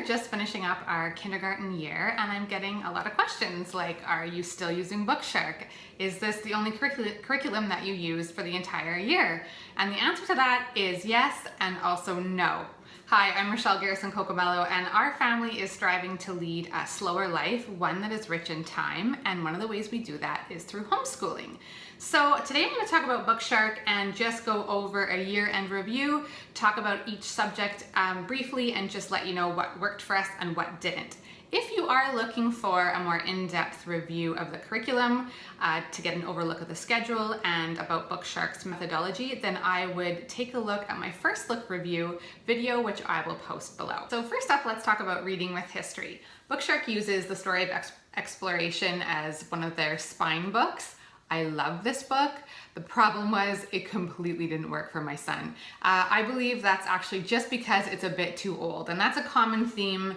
just finishing up our kindergarten year and I'm getting a lot of questions like, are you still using Bookshark? Is this the only curriculum that you use for the entire year? And the answer to that is yes and also no. Hi, I'm Rochelle Garrison-Cocomello, and our family is striving to lead a slower life, one that is rich in time, and one of the ways we do that is through homeschooling. So today I'm going to talk about Bookshark and just go over a year-end review, talk about each subject briefly, and just let you know what worked for us and what didn't. If you are looking for a more in-depth review of the curriculum, to get an overlook of the schedule and about Bookshark's methodology, then I would take a look at my first look review video, which I will post below. So first up, let's talk about reading with history. Bookshark uses the story of exploration as one of their spine books. I love this book. The problem was it completely didn't work for my son. I believe that's actually just because it's a bit too old, and that's a common theme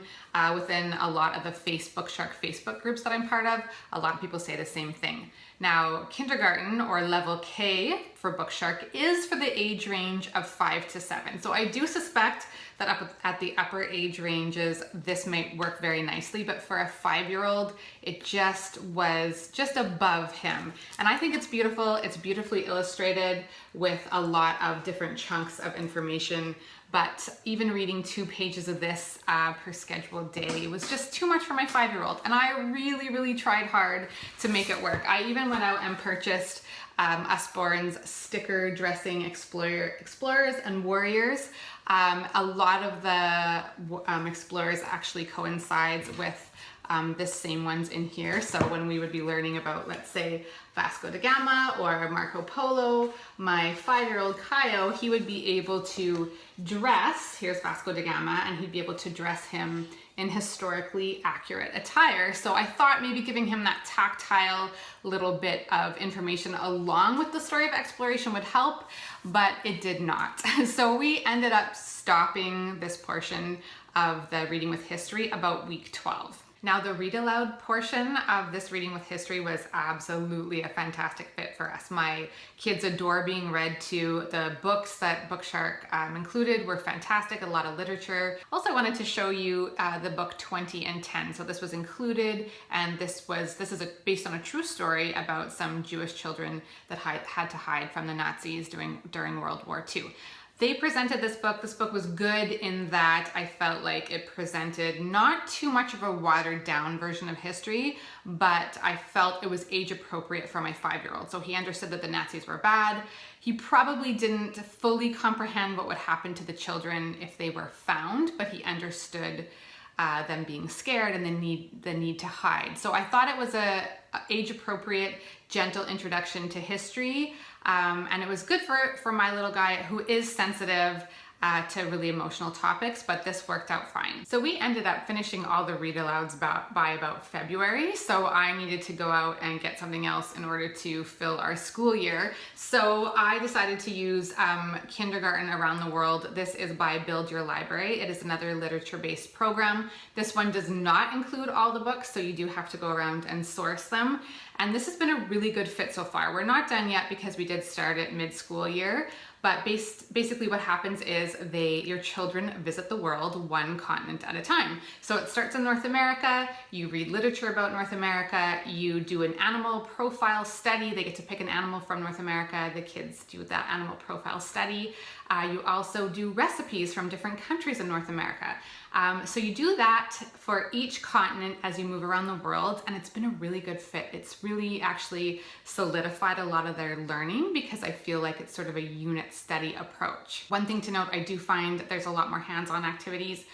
within a lot of the Bookshark Facebook groups that I'm part of. A lot of people say the same thing. Now, kindergarten or level K for Bookshark is for the age range of 5 to 7. So I do suspect that up at the upper age ranges, this might work very nicely, but for a 5-year-old, it just was just above him. And I think it's beautiful. It's beautifully illustrated with a lot of different chunks of information. But even reading 2 pages of this per scheduled day was just too much for my 5-year-old. And I really tried hard to make it work. I even went out and purchased Usborne's sticker dressing Explorers and Warriors. A lot of the Explorers actually coincides with this same ones in here. So when we would be learning about, let's say, Vasco da Gama or Marco Polo, my 5-year-old Kaio, he would be able to dress, here's Vasco da Gama, and he'd be able to dress him in historically accurate attire. So I thought maybe giving him that tactile little bit of information along with the story of exploration would help, but it did not. So we ended up stopping this portion of the reading with history about week 12. Now, the read aloud portion of this reading with history was absolutely a fantastic fit for us. My kids adore being read to. The books that Bookshark included were fantastic, a lot of literature. Also, I wanted to show you the book 20 and 10. So this was included, and this is based on a true story about some Jewish children that had to hide from the Nazis during World War II. They presented this book. This book was good in that I felt like it presented not too much of a watered down version of history, but I felt it was age appropriate for my 5-year-old. So he understood that the Nazis were bad. He probably didn't fully comprehend what would happen to the children if they were found, but he understood them being scared and the need to hide. So I thought it was a age appropriate, gentle introduction to history. And it was good for my little guy who is sensitive to really emotional topics, but this worked out fine. So we ended up finishing all the read alouds by about February. So I needed to go out and get something else in order to fill our school year. So I decided to use Kindergarten Around the World. This is by Build Your Library. It is another literature-based program. This one does not include all the books, so you do have to go around and source them. And this has been a really good fit so far. We're not done yet because we did start it mid-school year, but basically what happens is your children visit the world one continent at a time. So it starts in North America, you read literature about North America, you do an animal profile study, they get to pick an animal from North America, the kids do that animal profile study. You also do recipes from different countries in North America. So you do that for each continent as you move around the world, and it's been a really good fit. It's really actually solidified a lot of their learning because I feel like it's sort of a unit study approach. One thing to note, I do find that there's a lot more hands-on activities.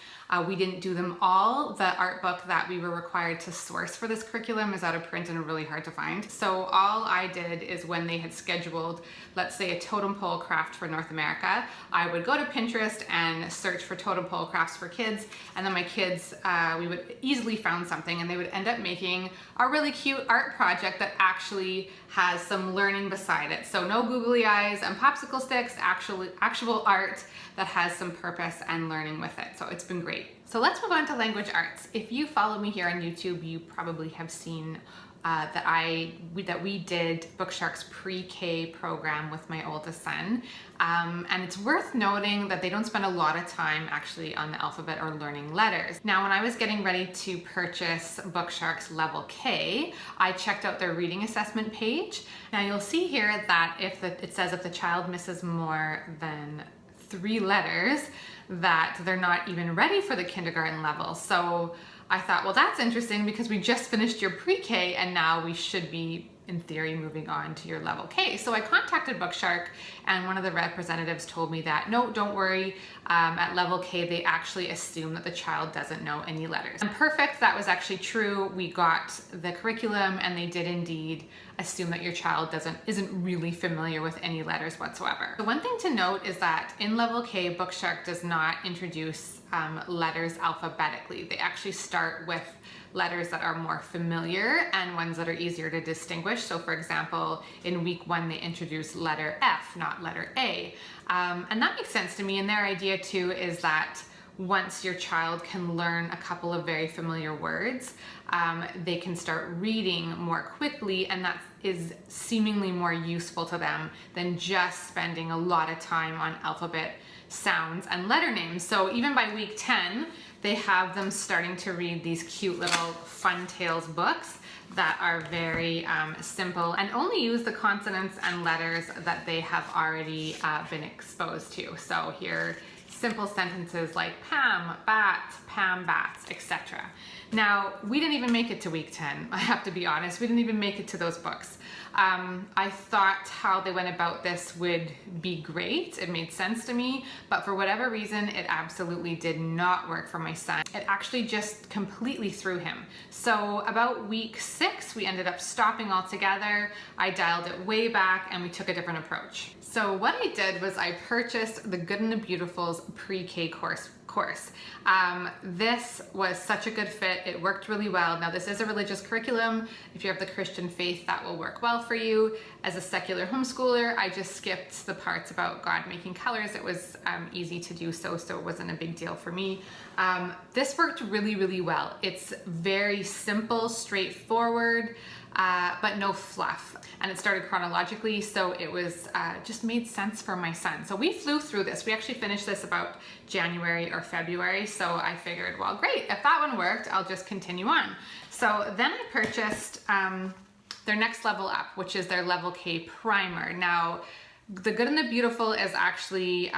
We didn't do them all. The art book that we were required to source for this curriculum is out of print and really hard to find. So all I did is when they had scheduled, let's say, a totem pole craft for North America, I would go to Pinterest and search for totem pole crafts for kids, and then my kids, we would easily find something, and they would end up making a really cute art project that actually has some learning beside it. So no googly eyes and popsicle sticks, actual art that has some purpose and learning with it. So it's been great. So let's move on to language arts. If you follow me here on YouTube, you probably have seen that we did Bookshark's pre-K program with my oldest son. And it's worth noting that they don't spend a lot of time actually on the alphabet or learning letters. Now, when I was getting ready to purchase Bookshark's Level K, I checked out their reading assessment page. Now you'll see here that it says if the child misses more than 3 letters, that they're not even ready for the kindergarten level. So I thought, well, that's interesting because we just finished your pre-K and now we should be, in theory, moving on to your Level K. So I contacted Bookshark, and one of the representatives told me that, no, don't worry, at Level K, they actually assume that the child doesn't know any letters. And perfect, that was actually true. We got the curriculum and they did indeed assume that your child isn't really familiar with any letters whatsoever. The one thing to note is that in Level K, Bookshark does not introduce letters alphabetically. They actually start with letters that are more familiar and ones that are easier to distinguish. So for example, in week 1, they introduce letter F, not letter A. And that makes sense to me. And their idea too is that once your child can learn a couple of very familiar words, they can start reading more quickly, and that is seemingly more useful to them than just spending a lot of time on alphabet sounds and letter names. So even by week 10, they have them starting to read these cute little Fun Tales books that are very simple and only use the consonants and letters that they have already been exposed to. So here, simple sentences like Pam bats, etc. Now, we didn't even make it to week 10. I have to be honest, we didn't even make it to those books. I thought how they went about this would be great. It made sense to me, but for whatever reason, it absolutely did not work for my son. It actually just completely threw him. So about week 6, we ended up stopping altogether. I dialed it way back and we took a different approach. So what I did was I purchased the Good and the Beautiful's pre-K course. This was such a good fit. It worked really well. Now, this is a religious curriculum. If you have the Christian faith, that will work well for you. As a secular homeschooler, I just skipped the parts about God making colors. It was easy to do so it wasn't a big deal for me. This worked really, really well. It's very simple, straightforward, but no fluff. And it started chronologically, so it was just made sense for my son. So we flew through this. We actually finished this about January or February, so I figured, well, great, if that one worked, I'll just continue on. So then I purchased their next level up, which is their Level K primer. Now, the Good and the Beautiful is actually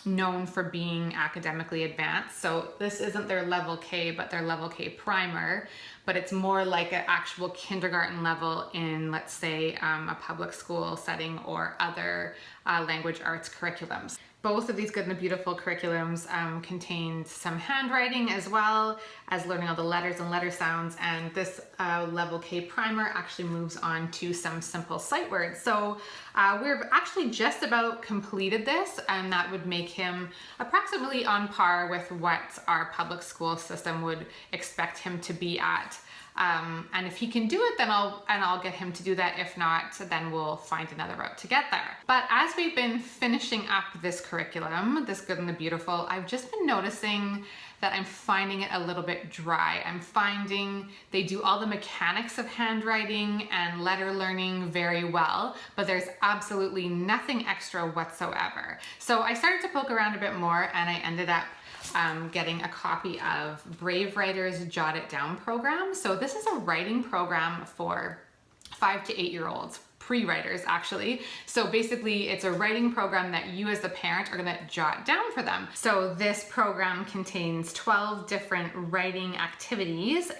known for being academically advanced. So this isn't their Level K, but their Level K primer, but it's more like an actual kindergarten level in, let's say, a public school setting or other language arts curriculums. Both of these Good and the Beautiful curriculums contained some handwriting as well as learning all the letters and letter sounds, and this Level K primer actually moves on to some simple sight words. So we're actually just about completed this, and that would make him approximately on par with what our public school system would expect him to be at. And if he can do it, then I'll get him to do that. If not, then we'll find another route to get there. But as we've been finishing up this curriculum, this Good and the Beautiful, I've just been noticing that I'm finding it a little bit dry. I'm finding they do all the mechanics of handwriting and letter learning very well, but there's absolutely nothing extra whatsoever. So I started to poke around a bit more, and I ended up getting a copy of Brave Writer's Jot It Down program. So this is a writing program for 5 to 8-year-olds, pre-writers actually. So basically it's a writing program that you as the parent are gonna jot down for them. So this program contains 12 different writing activities.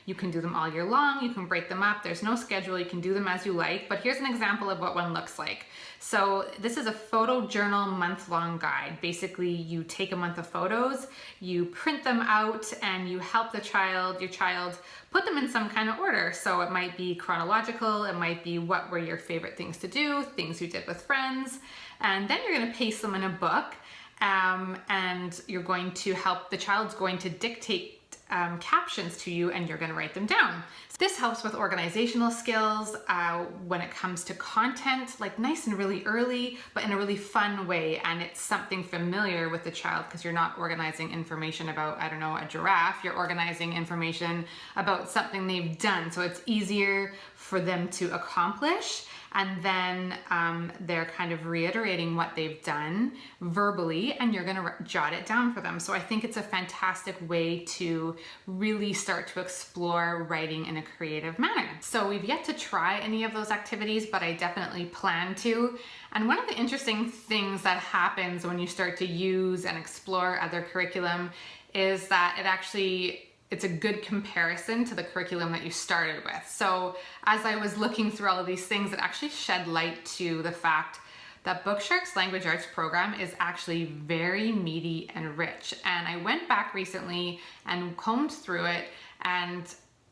You can do them all year long, you can break them up, there's no schedule, you can do them as you like, but here's an example of what one looks like. So this is a photo journal month-long guide. Basically, you take a month of photos, you print them out, and you help your child put them in some kind of order. So it might be chronological, it might be what were your favorite things to do, things you did with friends, and then you're gonna paste them in a book, and you're going to help, the child's going to dictate captions to you and you're going to write them down. This helps with organizational skills when it comes to content, like nice and really early, but in a really fun way. And it's something familiar with the child because you're not organizing information about, I don't know, a giraffe. You're organizing information about something they've done. So it's easier for them to accomplish. And then they're kind of reiterating what they've done verbally, and you're gonna jot it down for them. So I think it's a fantastic way to really start to explore writing in a creative manner. So we've yet to try any of those activities, but I definitely plan to. And one of the interesting things that happens when you start to use and explore other curriculum is that it's a good comparison to the curriculum that you started with. So as I was looking through all of these things, it actually shed light to the fact that Bookshark's language arts program is actually very meaty and rich. And I went back recently and combed through it, and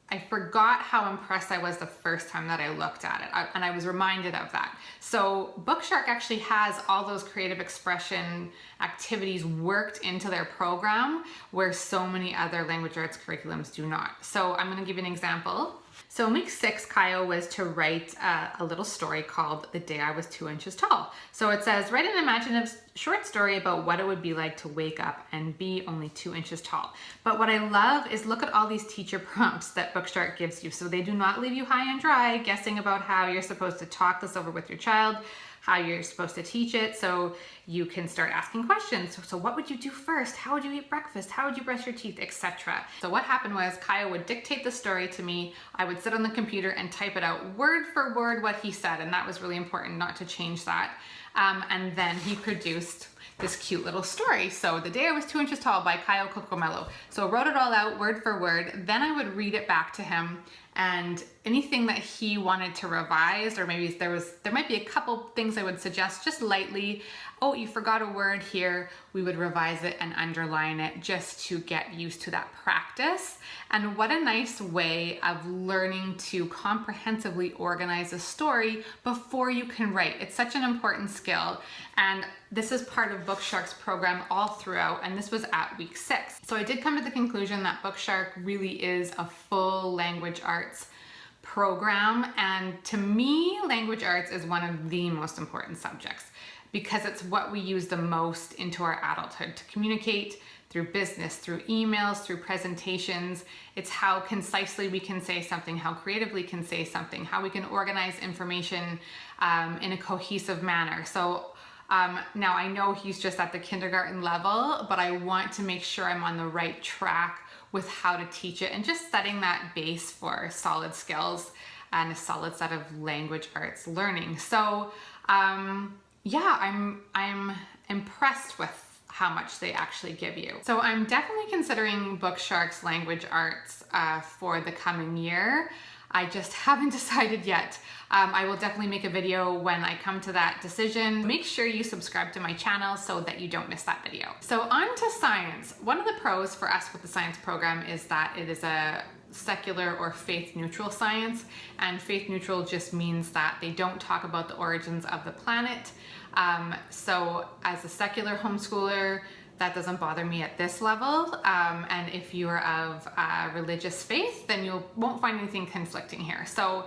I forgot how impressed I was the first time that I looked at it, and I was reminded of that. So Bookshark actually has all those creative expression activities worked into their program where so many other language arts curriculums do not. So I'm going to give you an example. So in week 6, Kaio was to write a little story called The Day I Was 2 Inches Tall. So it says, write an imaginative short story about what it would be like to wake up and be only 2 inches tall. But what I love is look at all these teacher prompts that Bookshark gives you. So they do not leave you high and dry guessing about how you're supposed to talk this over with your child, how you're supposed to teach it. So you can start asking questions. So what would you do first? How would you eat breakfast? How would you brush your teeth, etc. So what happened was Kaio would dictate the story to me. I would sit on the computer and type it out word for word what he said. And that was really important not to change that. And then he produced this cute little story. So The Day I Was 2 Inches Tall by Kaio Kokomelo. So I wrote it all out word for word. Then I would read it back to him, and anything that he wanted to revise, or maybe there might be a couple things I would suggest just lightly. Oh, you forgot a word here. We would revise it and underline it just to get used to that practice. And what a nice way of learning to comprehensively organize a story before you can write. It's such an important skill. And this is part of Bookshark's program all throughout, and this was at week 6. So I did come to the conclusion that Bookshark really is a full language arts program. And to me, language arts is one of the most important subjects because it's what we use the most into our adulthood to communicate through business, through emails, through presentations. It's how concisely we can say something, how creatively can say something, how we can organize information in a cohesive manner. So now I know he's just at the kindergarten level, but I want to make sure I'm on the right track with how to teach it and just setting that base for solid skills and a solid set of language arts learning. So yeah, I'm impressed with how much they actually give you. So I'm definitely considering Bookshark's language arts for the coming year. I just haven't decided yet. I will definitely make a video when I come to that decision. Make sure you subscribe to my channel so that you don't miss that video. So on to science. One of the pros for us with the science program is that it is a secular or faith neutral science, and faith neutral just means that they don't talk about the origins of the planet. So as a secular homeschooler, that doesn't bother me at this level. And if you are of religious faith, then you won't find anything conflicting here. So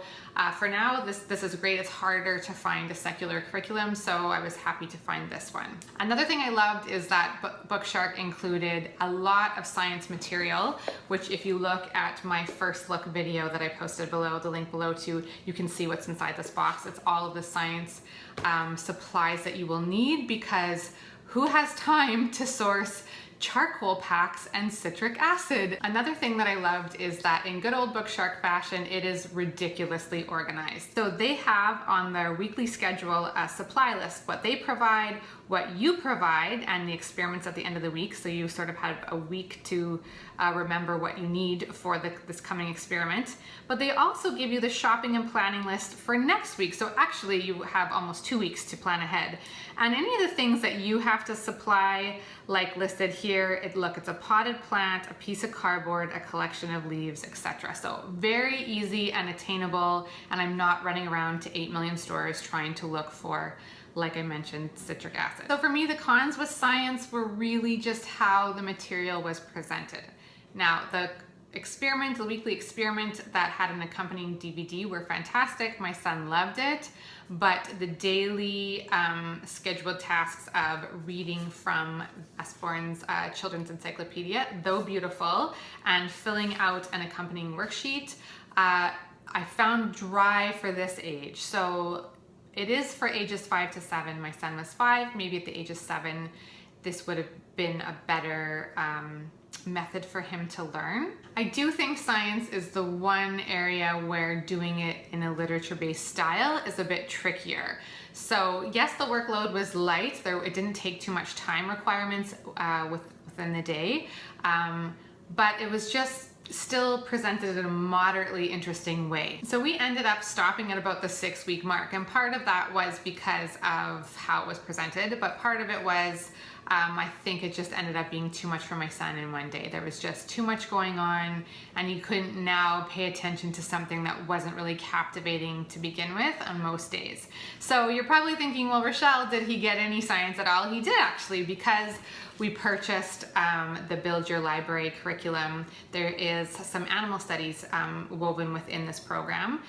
for now, this is great. It's harder to find a secular curriculum, so I was happy to find this one. Another thing I loved is that Bookshark included a lot of science material, which if you look at my first look video that I posted below, the link below too, you can see what's inside this box. It's all of the science supplies that you will need, because who has time to source charcoal packs and citric acid? Another thing that I loved is that in good old Bookshark fashion, it is ridiculously organized. So they have on their weekly schedule a supply list, what they provide, what you provide, and the experiments at the end of the week. So you sort of have a week to remember what you need for this coming experiment. But they also give you the shopping and planning list for next week. So actually you have almost 2 weeks to plan ahead. And any of the things that you have to supply, like listed here, it's a potted plant, a piece of cardboard, a collection of leaves, etc. So very easy and attainable, and I'm not running around to 8 million stores trying to look for, like I mentioned, citric acid. So for me, the cons with science were really just how the material was presented. Now, the weekly experiment that had an accompanying DVD were fantastic. My son loved it, but the daily scheduled tasks of reading from Usborne's Children's Encyclopedia, though beautiful, and filling out an accompanying worksheet, I found dry for this age. So it is for ages 5 to 7. My son was 5. Maybe at the age of 7, this would have been a better method for him to learn. I do think science is the one area where doing it in a literature-based style is a bit trickier. So yes, the workload was light. It didn't take too much time requirements within the day, but it was just still presented in a moderately interesting way. So we ended up stopping at about the 6-week mark, and part of that was because of how it was presented, but part of it was I think it just ended up being too much for my son in one day. There was just too much going on, and he couldn't now pay attention to something that wasn't really captivating to begin with on most days. So you're probably thinking, well, Rochelle, did he get any science at all? He did, actually, because we purchased the Build Your Library curriculum. There is some animal studies woven within this program.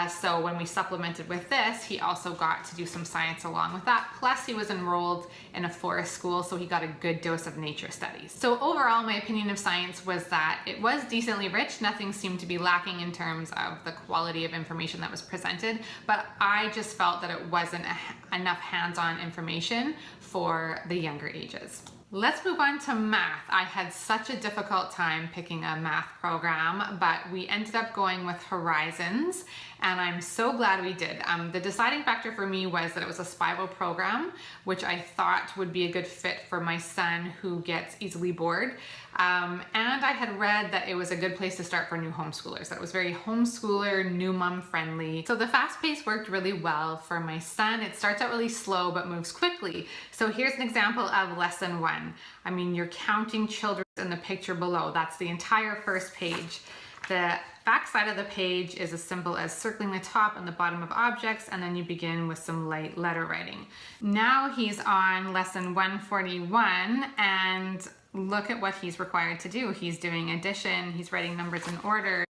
So when we supplemented with this, he also got to do some science along with that. Plus, he was enrolled in a forest school, so he got a good dose of nature studies. So overall, my opinion of science was that it was decently rich. Nothing seemed to be lacking in terms of the quality of information that was presented, but I just felt that it wasn't enough hands-on information for the younger ages. Let's move on to math. I had such a difficult time picking a math program, but we ended up going with Horizons, and I'm so glad we did. The deciding factor for me was that it was a spiral program, which I thought would be a good fit for my son who gets easily bored. And I had read that it was a good place to start for new homeschoolers, that it was very homeschooler, new mom friendly. So the fast pace worked really well for my son. It starts out really slow but moves quickly. So here's an example of lesson 1. I mean, you're counting children in the picture below. That's the entire first page. The back side of the page is as simple as circling the top and the bottom of objects, and then you begin with some light letter writing. Now he's on lesson 141, and look at what he's required to do. He's doing addition, he's writing numbers in order,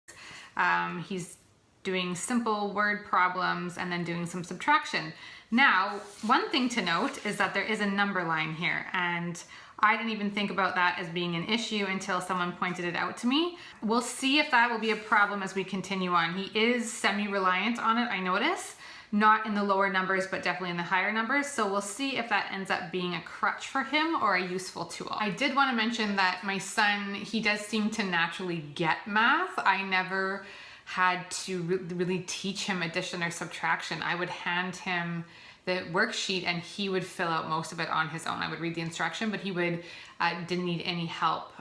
he's doing simple word problems, and then doing some subtraction. Now, one thing to note is that there is a number line here, and I didn't even think about that as being an issue until someone pointed it out to me. We'll see if that will be a problem as we continue on. He is semi-reliant on it, I notice. Not in the lower numbers, but definitely in the higher numbers. So we'll see if that ends up being a crutch for him or a useful tool. I did want to mention that my son, he does seem to naturally get math. I never had to really teach him addition or subtraction. I would hand him the worksheet and he would fill out most of it on his own. I would read the instruction, but he didn't need any help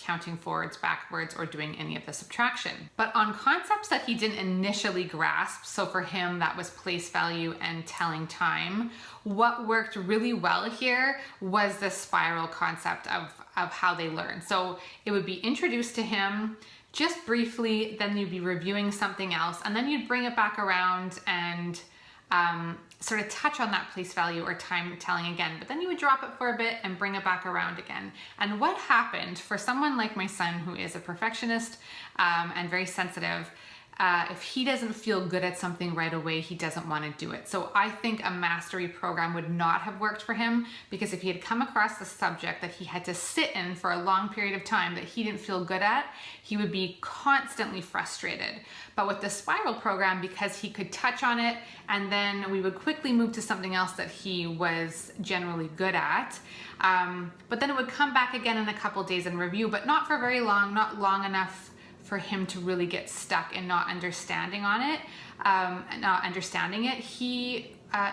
counting forwards, backwards, or doing any of the subtraction. But on concepts that he didn't initially grasp, so for him that was place value and telling time, what worked really well here was the spiral concept of how they learn. So it would be introduced to him just briefly, then you'd be reviewing something else, and then you'd bring it back around and sort of touch on that place value or time telling again, but then you would drop it for a bit and bring it back around again. And what happened for someone like my son, who is a perfectionist and very sensitive, if he doesn't feel good at something right away, he doesn't want to do it. So I think a mastery program would not have worked for him, because if he had come across a subject that he had to sit in for a long period of time that he didn't feel good at, he would be constantly frustrated. But with the spiral program, because he could touch on it and then we would quickly move to something else that he was generally good at, but then it would come back again in a couple days and review, but not for very long, not long enough for him to really get stuck in not understanding it,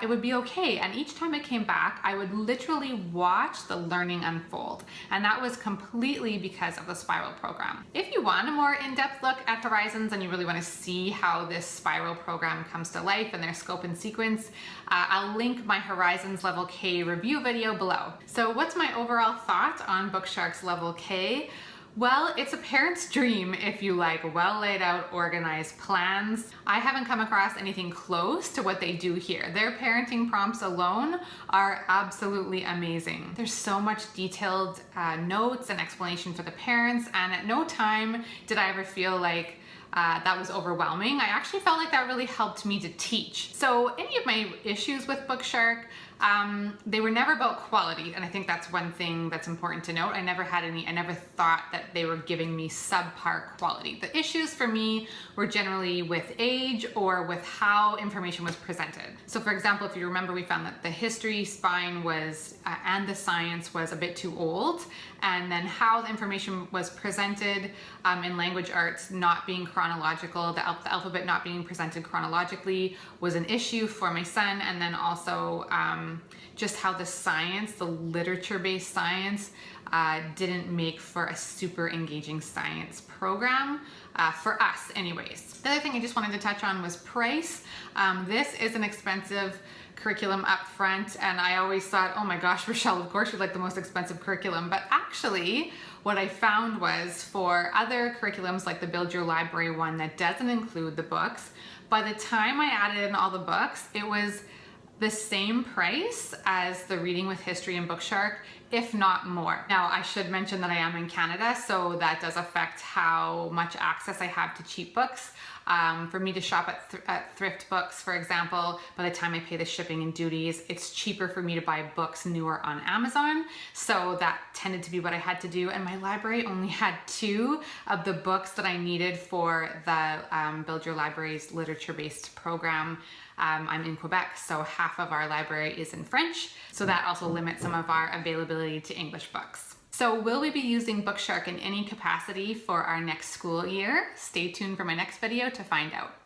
it would be okay. And each time it came back, I would literally watch the learning unfold. And that was completely because of the spiral program. If you want a more in-depth look at Horizons and you really want to see how this spiral program comes to life and their scope and sequence, I'll link my Horizons Level K review video below. So what's my overall thought on Bookshark's Level K? Well, it's a parent's dream if you like well laid out, organized plans. I haven't come across anything close to what they do here. Their parenting prompts alone are absolutely amazing. There's so much detailed notes and explanation for the parents, and at no time did I ever feel like that was overwhelming. I actually felt like that really helped me to teach. So any of my issues with Bookshark, they were never about quality, and I think that's one thing that's important to note. I never thought that they were giving me subpar quality. The issues for me were generally with age or with how information was presented. So for example, if you remember, we found that the history spine was, and the science was a bit too old, and then how the information was presented in language arts not being chronological, the alphabet not being presented chronologically was an issue for my son, and then also just how the science, the literature-based science, didn't make for a super engaging science program for us anyways. The other thing I just wanted to touch on was price. This is an expensive curriculum up front, and I always thought, oh my gosh, Rochelle, of course you'd like the most expensive curriculum, but actually what I found was for other curriculums like the Build Your Library one that doesn't include the books, by the time I added in all the books, it was the same price as the Reading with History and Bookshark, if not more. Now, I should mention that I am in Canada, so that does affect how much access I have to cheap books. For me to shop at thrift books, for example, by the time I pay the shipping and duties, it's cheaper for me to buy books newer on Amazon. So that tended to be what I had to do. And my library only had 2 of the books that I needed for the Build Your Library's literature-based program. I'm in Quebec, so half of our library is in French. So that also limits some of our availability to English books. So will we be using Bookshark in any capacity for our next school year? Stay tuned for my next video to find out.